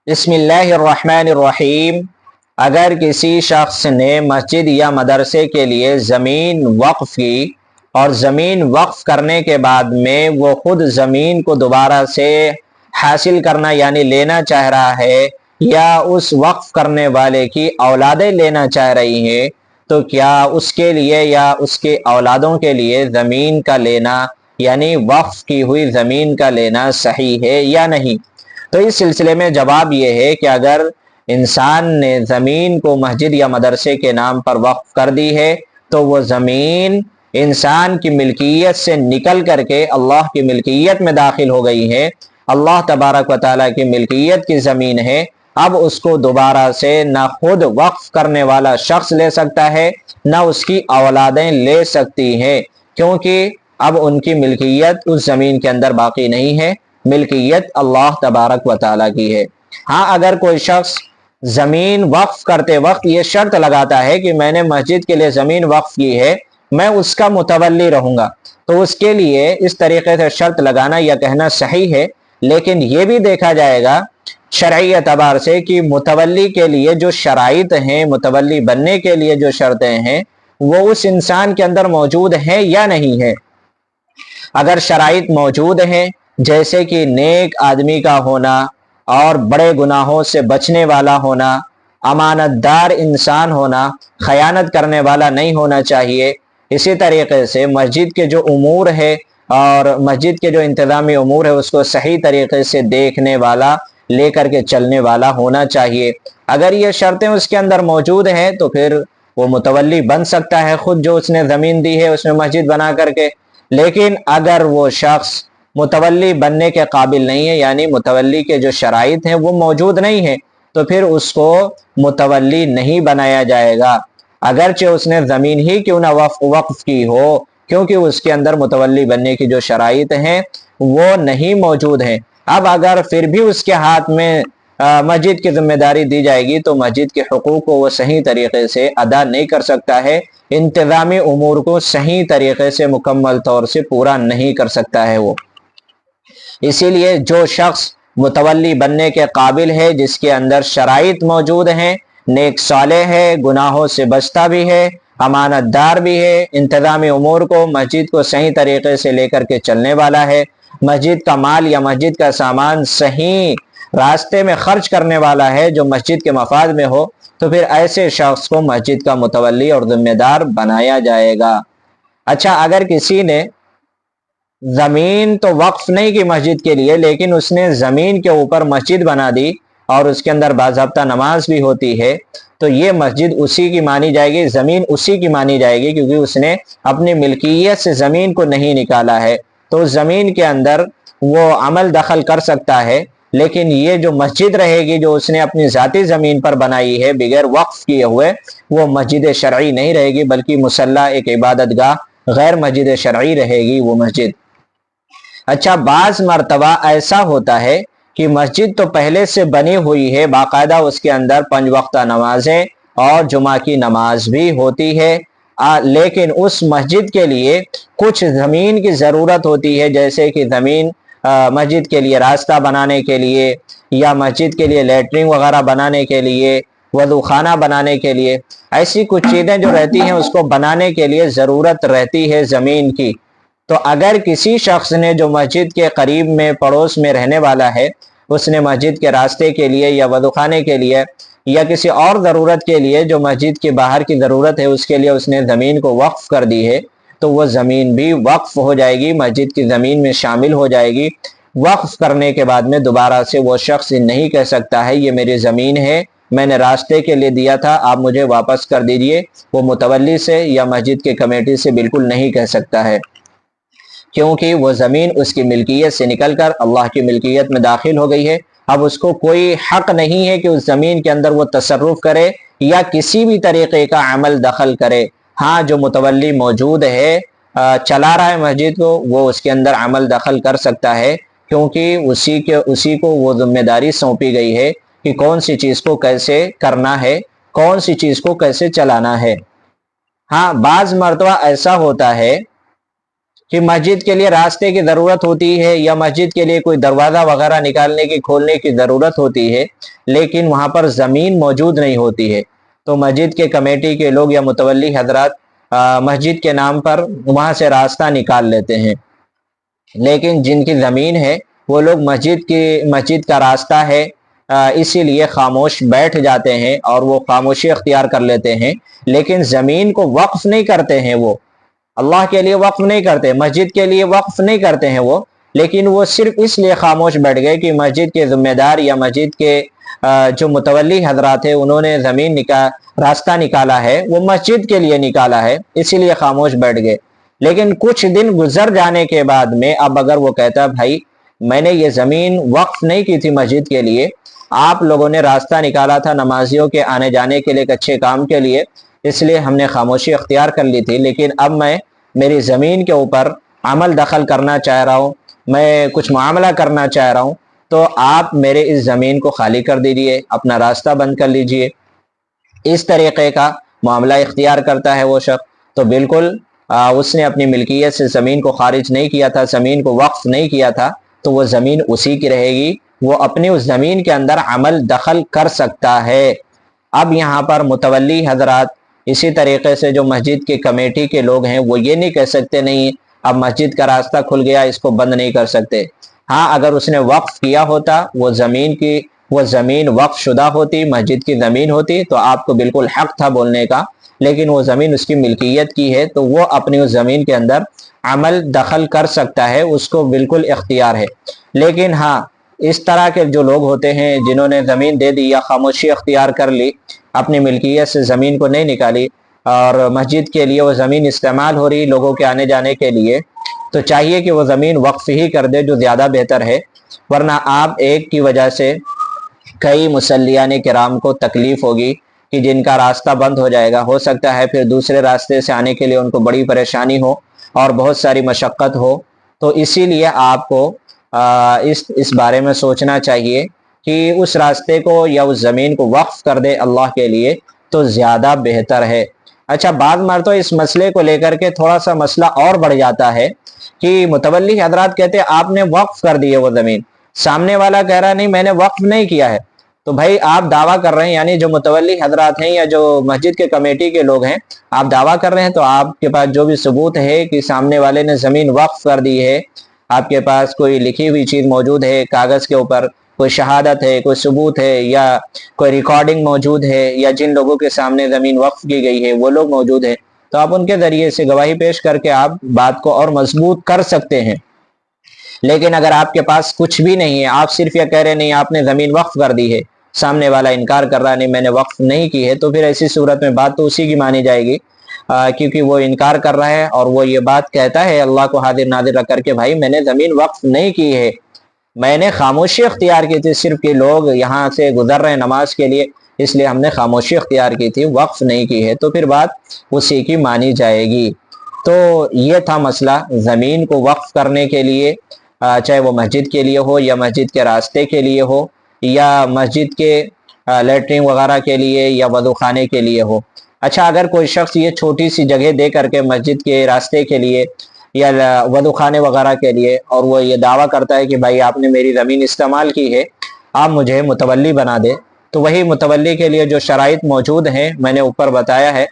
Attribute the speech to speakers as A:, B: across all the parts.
A: بسم اللہ الرحمن الرحیم۔ اگر کسی شخص نے مسجد یا مدرسے کے لیے زمین وقف کی اور زمین وقف کرنے کے بعد میں وہ خود زمین کو دوبارہ سے حاصل کرنا یعنی لینا چاہ رہا ہے یا اس وقف کرنے والے کی اولادیں لینا چاہ رہی ہیں، تو کیا اس کے لیے یا اس کے اولادوں کے لیے زمین کا لینا یعنی وقف کی ہوئی زمین کا لینا صحیح ہے یا نہیں؟ تو اس سلسلے میں جواب یہ ہے کہ اگر انسان نے زمین کو مسجد یا مدرسے کے نام پر وقف کر دی ہے تو وہ زمین انسان کی ملکیت سے نکل کر کے اللہ کی ملکیت میں داخل ہو گئی ہے، اللہ تبارک و تعالیٰ کی ملکیت کی زمین ہے۔ اب اس کو دوبارہ سے نہ خود وقف کرنے والا شخص لے سکتا ہے نہ اس کی اولادیں لے سکتی ہیں، کیونکہ اب ان کی ملکیت اس زمین کے اندر باقی نہیں ہے، ملکیت اللہ تبارک و تعالیٰ کی ہے۔ ہاں، اگر کوئی شخص زمین وقف کرتے وقت یہ شرط لگاتا ہے کہ میں نے مسجد کے لیے زمین وقف کی ہے، میں اس کا متولی رہوں گا، تو اس کے لیے اس طریقے سے شرط لگانا یا کہنا صحیح ہے، لیکن یہ بھی دیکھا جائے گا شرعی اعتبار سے کہ متولی کے لیے جو شرائط ہیں، متولی بننے کے لیے جو شرطیں ہیں، وہ اس انسان کے اندر موجود ہیں یا نہیں ہے۔ اگر شرائط موجود ہیں جیسے کہ نیک آدمی کا ہونا اور بڑے گناہوں سے بچنے والا ہونا، امانت دار انسان ہونا، خیانت کرنے والا نہیں ہونا چاہیے، اسی طریقے سے مسجد کے جو امور ہے اور مسجد کے جو انتظامی امور ہے اس کو صحیح طریقے سے دیکھنے والا، لے کر کے چلنے والا ہونا چاہیے۔ اگر یہ شرطیں اس کے اندر موجود ہیں تو پھر وہ متولی بن سکتا ہے، خود جو اس نے زمین دی ہے اس میں مسجد بنا کر کے۔ لیکن اگر وہ شخص متولی بننے کے قابل نہیں ہے، یعنی متولی کے جو شرائط ہیں وہ موجود نہیں ہیں، تو پھر اس کو متولی نہیں بنایا جائے گا، اگرچہ اس نے زمین ہی کیوں نہ وقف کی ہو، کیونکہ اس کے اندر متولی بننے کی جو شرائط ہیں وہ نہیں موجود ہیں۔ اب اگر پھر بھی اس کے ہاتھ میں مسجد کی ذمہ داری دی جائے گی تو مسجد کے حقوق کو وہ صحیح طریقے سے ادا نہیں کر سکتا ہے، انتظامی امور کو صحیح طریقے سے مکمل طور سے پورا نہیں کر سکتا ہے وہ۔ اسی لیے جو شخص متولی بننے کے قابل ہے، جس کے اندر شرائط موجود ہیں، نیک صالح ہے، گناہوں سے بچتا بھی ہے، امانت دار بھی ہے، انتظامی امور کو مسجد کو صحیح طریقے سے لے کر کے چلنے والا ہے، مسجد کا مال یا مسجد کا سامان صحیح راستے میں خرچ کرنے والا ہے جو مسجد کے مفاد میں ہو، تو پھر ایسے شخص کو مسجد کا متولی اور ذمہ دار بنایا جائے گا۔ اچھا، اگر کسی نے زمین تو وقف نہیں کی مسجد کے لیے، لیکن اس نے زمین کے اوپر مسجد بنا دی اور اس کے اندر باضابطہ نماز بھی ہوتی ہے، تو یہ مسجد اسی کی مانی جائے گی، زمین اسی کی مانی جائے گی، کیونکہ اس نے اپنی ملکیت سے زمین کو نہیں نکالا ہے، تو اس زمین کے اندر وہ عمل دخل کر سکتا ہے۔ لیکن یہ جو مسجد رہے گی جو اس نے اپنی ذاتی زمین پر بنائی ہے بغیر وقف کیے ہوئے، وہ مسجد شرعی نہیں رہے گی، بلکہ مصلی، ایک عبادت گاہ، غیر مسجد شرعی رہے گی وہ مسجد۔ اچھا، بعض مرتبہ ایسا ہوتا ہے کہ مسجد تو پہلے سے بنی ہوئی ہے، باقاعدہ اس کے اندر 5 وقتہ نمازیں اور جمعہ کی نماز بھی ہوتی ہے، لیکن اس مسجد کے لیے کچھ زمین کی ضرورت ہوتی ہے، جیسے کہ زمین مسجد کے لیے راستہ بنانے کے لیے، یا مسجد کے لیے لیٹرنگ وغیرہ بنانے کے لیے، وضو خانہ بنانے کے لیے، ایسی کچھ چیزیں جو رہتی ہیں اس کو بنانے کے لیے ضرورت رہتی ہے زمین کی۔ تو اگر کسی شخص نے جو مسجد کے قریب میں پڑوس میں رہنے والا ہے، اس نے مسجد کے راستے کے لیے یا وضو خانے کے لیے یا کسی اور ضرورت کے لیے جو مسجد کے باہر کی ضرورت ہے اس کے لیے اس نے زمین کو وقف کر دی ہے، تو وہ زمین بھی وقف ہو جائے گی، مسجد کی زمین میں شامل ہو جائے گی۔ وقف کرنے کے بعد میں دوبارہ سے وہ شخص نہیں کہہ سکتا ہے یہ میری زمین ہے، میں نے راستے کے لیے دیا تھا، آپ مجھے واپس کر دیجئے، وہ متولی سے یا مسجد کے کمیٹی سے بالکل نہیں کہہ سکتا ہے، کیونکہ وہ زمین اس کی ملکیت سے نکل کر اللہ کی ملکیت میں داخل ہو گئی ہے۔ اب اس کو کوئی حق نہیں ہے کہ اس زمین کے اندر وہ تصرف کرے یا کسی بھی طریقے کا عمل دخل کرے۔ ہاں، جو متولی موجود ہے، چلا رہا ہے مسجد کو، وہ اس کے اندر عمل دخل کر سکتا ہے، کیونکہ اسی کو وہ ذمہ داری سونپی گئی ہے کہ کون سی چیز کو کیسے کرنا ہے، کون سی چیز کو کیسے چلانا ہے۔ ہاں، بعض مرتبہ ایسا ہوتا ہے کہ मस्जिद के लिए रास्ते की ज़रूरत होती है या मस्जिद के लिए कोई दरवाज़ा वगैरह निकालने की खोलने की ज़रूरत होती है, लेकिन वहाँ पर ज़मीन मौजूद नहीं होती है, तो मस्जिद के कमेटी के लोग या मुतवल्ली हजरात मस्जिद के नाम पर वहाँ से रास्ता निकाल लेते हैं। लेकिन जिनकी ज़मीन है वो लोग मस्जिद का रास्ता है इसीलिए खामोश बैठ जाते हैं और वो खामोशी अख्तियार कर लेते हैं, लेकिन ज़मीन को वक्फ नहीं करते हैं, वो अल्लाह के लिए वक्फ नहीं करते, मस्जिद के लिए वक्फ नहीं करते हैं वो, लेकिन वो सिर्फ इसलिए खामोश बैठ गए कि मस्जिद के ज़िम्मेदार या मस्जिद के जो मुतवल्ली हजरात है उन्होंने रास्ता निकाला है, वो मस्जिद के लिए निकाला है, इसीलिए खामोश बैठ गए। लेकिन कुछ दिन गुजर जाने के बाद में अब अगर वो कहता भाई मैंने ये ज़मीन वक्फ नहीं की थी मस्जिद के लिए, आप लोगों ने रास्ता निकाला था नमाजियों के आने जाने के लिए, एक अच्छे काम के लिए, इसलिए हमने खामोशी अख्तियार कर ली थी, लेकिन अब मैं मेरी ज़मीन के ऊपर अमल दखल करना चाह रहा हूँ, मैं कुछ मामला करना चाह रहा हूँ, तो आप मेरे इस ज़मीन को खाली कर दीजिए, अपना रास्ता बंद कर लीजिए। इस तरीक़े का मामला इख्तियार करता है वो शख्स, तो बिल्कुल उसने अपनी मिल्कियत से ज़मीन को खारिज नहीं किया था, ज़मीन को वक्फ नहीं किया था, तो वो ज़मीन उसी की रहेगी, वो अपनी उस ज़मीन के अंदर अमल दखल कर सकता है। अब यहाँ पर मुतवल्ली हजरात इसी तरीके से जो मस्जिद की कमेटी के लोग हैं वो ये नहीं कह सकते नहीं अब मस्जिद का रास्ता खुल गया इसको बंद नहीं कर सकते। हाँ, अगर उसने वक्फ किया होता, वो ज़मीन वक्फ शुदा होती, मस्जिद की ज़मीन होती, तो आपको बिल्कुल हक था बोलने का, लेकिन वो ज़मीन उसकी मिल्कियत की है तो वो अपनी उस ज़मीन के अंदर अमल दखल कर सकता है, उसको बिल्कुल इख्तियार है। लेकिन हाँ, इस तरह के जो लोग होते हैं जिन्होंने ज़मीन दे दी या खामोशी अख्तियार कर ली, अपनी मिल्कियत से ज़मीन को नहीं निकाली और मस्जिद के लिए वो ज़मीन इस्तेमाल हो रही लोगों के आने जाने के लिए, तो चाहिए कि वो ज़मीन वक्फ ही कर दे, जो ज़्यादा बेहतर है, वरना आप एक की वजह से कई मुसल्लियाने किराम को तकलीफ़ होगी कि जिनका रास्ता बंद हो जाएगा, हो सकता है फिर दूसरे रास्ते से आने के लिए उनको बड़ी परेशानी हो और बहुत सारी मशक्क़त हो। तो इसीलिए आपको इस बारे में सोचना चाहिए कि उस रास्ते को या उस ज़मीन को वक्फ कर दे अल्लाह के लिए, तो ज़्यादा बेहतर है। अच्छा, बाद मर तो इस मसले को लेकर के थोड़ा सा मसला और बढ़ जाता है कि मुतवल्ली हजरात कहते हैं आपने वक्फ कर दी है वो ज़मीन, सामने वाला कह रहा नहीं मैंने वक्फ नहीं किया है, तो भाई आप दावा कर रहे हैं, यानी जो मुतवल्ली हजरात हैं या जो मस्जिद के कमेटी के लोग हैं, आप दावा कर रहे हैं, तो आपके पास जो भी सबूत है कि सामने वाले ने ज़मीन वक्फ कर दी है, आपके पास कोई लिखी हुई चीज़ मौजूद है कागज़ के ऊपर, कोई शहादत है, कोई सबूत है या कोई रिकॉर्डिंग मौजूद है, या जिन लोगों के सामने ज़मीन वक्फ की गई है वो लोग मौजूद हैं, तो आप उनके ज़रिए से गवाही पेश करके आप बात को और मजबूत कर सकते हैं। लेकिन अगर आपके पास कुछ भी नहीं है, आप सिर्फ ये कह रहे नहीं आपने ज़मीन वक्फ कर दी है, सामने वाला इनकार कर रहा नहीं मैंने वक्फ नहीं की है, तो फिर ऐसी सूरत में बात तो उसी की मानी जाएगी, क्योंकि वो इनकार कर रहा है और वो ये बात कहता है अल्लाह को हाजिर नाजिर रख करके भाई मैंने ज़मीन वक्फ नहीं की है, मैंने खामोशी अख्तियार की थी, सिर्फ कि लोग यहाँ से गुजर रहे हैं नमाज के लिए इसलिए हमने खामोशी अख्तियार की थी, वक्फ नहीं की है, तो फिर बात उसी की मानी जाएगी। तो ये था मसला ज़मीन को वक्फ करने के लिए, चाहे वो मस्जिद के लिए हो या मस्जिद के रास्ते के लिए हो या मस्जिद के लेटरिन वगैरह के लिए या वज़ू खाने के लिए हो। अच्छा, अगर कोई शख्स ये छोटी सी जगह दे करके मस्जिद के रास्ते के लिए या वज़ू खाने वगैरह के लिए, और वो ये दावा करता है कि भाई आपने मेरी ज़मीन इस्तेमाल की है, आप मुझे मुतवल्ली बना दे, तो वही मुतवल्ली के लिए जो शराइत मौजूद हैं मैंने ऊपर बताया है,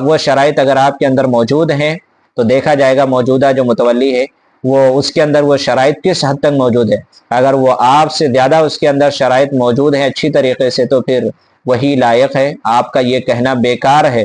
A: वो शराइत अगर आपके अंदर मौजूद हैं तो देखा जाएगा मौजूदा जो मुतवल्ली है वो उसके अंदर वो शराइत किस हद तक मौजूद है। अगर वो आपसे ज़्यादा उसके अंदर शराइत मौजूद है अच्छी तरीके से, तो फिर वही लायक है, आपका ये कहना बेकार है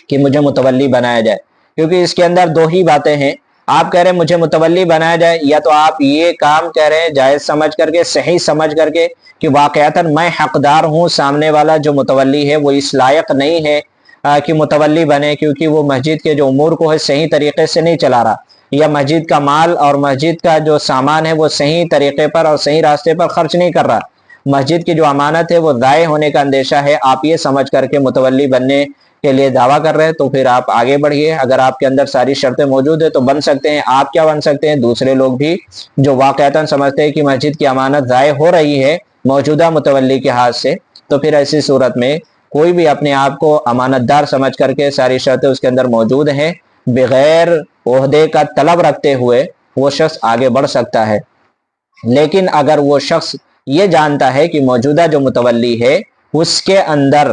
A: कि मुझे मुतवल्ली बनाया जाए, क्योंकि इसके अंदर दो ही बातें हैं। आप कह रहे हैं मुझे मुतवल्ली बनाया जाए, या तो आप ये काम कह रहे हैं जायज़ समझ करके, सही समझ करके कि वाक़यातन मैं हकदार हूँ, सामने वाला जो मुतवल्ली है वो इस लायक नहीं है कि मुतवल्ली बने, क्योंकि वो मस्जिद के जो उमूर को है सही तरीके से नहीं चला रहा, या मस्जिद का माल और मस्जिद का जो सामान है वो सही तरीके पर और सही रास्ते पर खर्च नहीं कर रहा, मस्जिद की जो अमानत है वो ज़ाय होने का अंदेशा है, आप ये समझ करके मुतवल्ली बनने के लिए दावा कर रहे हैं, तो फिर आप आगे बढ़िए। अगर आपके अंदर सारी शर्तें मौजूद है तो बन सकते हैं, आप क्या बन सकते हैं, दूसरे लोग भी जो वाक़यातन समझते हैं कि मस्जिद की अमानत ज़ाय हो रही है मौजूदा मुतवल्ली के हाथ से, तो फिर ऐसी सूरत में कोई भी अपने आप को अमानतदार समझ करके सारी शर्तें उसके अंदर मौजूद हैं, बगैर عہدے کا طلب رکھتے ہوئے وہ شخص آگے بڑھ سکتا ہے۔ لیکن اگر وہ شخص یہ جانتا ہے کہ موجودہ جو متولی ہے اس کے اندر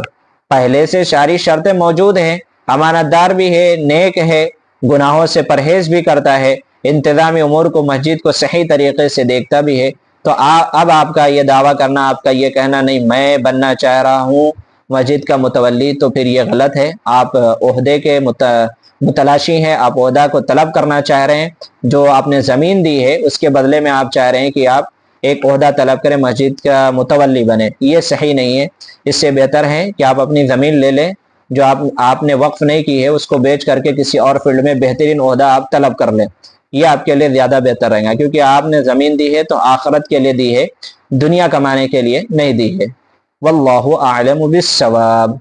A: پہلے سے ساری شرطیں موجود ہیں، امانت دار بھی ہے، نیک ہے، گناہوں سے پرہیز بھی کرتا ہے، انتظامی امور کو مسجد کو صحیح طریقے سے دیکھتا بھی ہے، تو اب آپ کا یہ دعویٰ کرنا، آپ کا یہ کہنا نہیں میں بننا چاہ رہا ہوں مسجد کا متولی، تو پھر یہ غلط ہے۔ آپ عہدے کے متلاشی ہیں، آپ عہدہ کو طلب کرنا چاہ رہے ہیں، جو آپ نے زمین دی ہے اس کے بدلے میں آپ چاہ رہے ہیں کہ آپ ایک عہدہ طلب کریں، مسجد کا متولی بنے، یہ صحیح نہیں ہے۔ اس سے بہتر ہے کہ آپ اپنی زمین لے لیں جو آپ نے وقف نہیں کی ہے، اس کو بیچ کر کے کسی اور فیلڈ میں بہترین عہدہ آپ طلب کر لیں، یہ آپ کے لیے زیادہ بہتر رہے گا، کیونکہ آپ نے زمین دی ہے تو آخرت کے لیے دی ہے، دنیا کمانے کے لیے نہیں دی ہے۔ واللہ اعلم بالصواب۔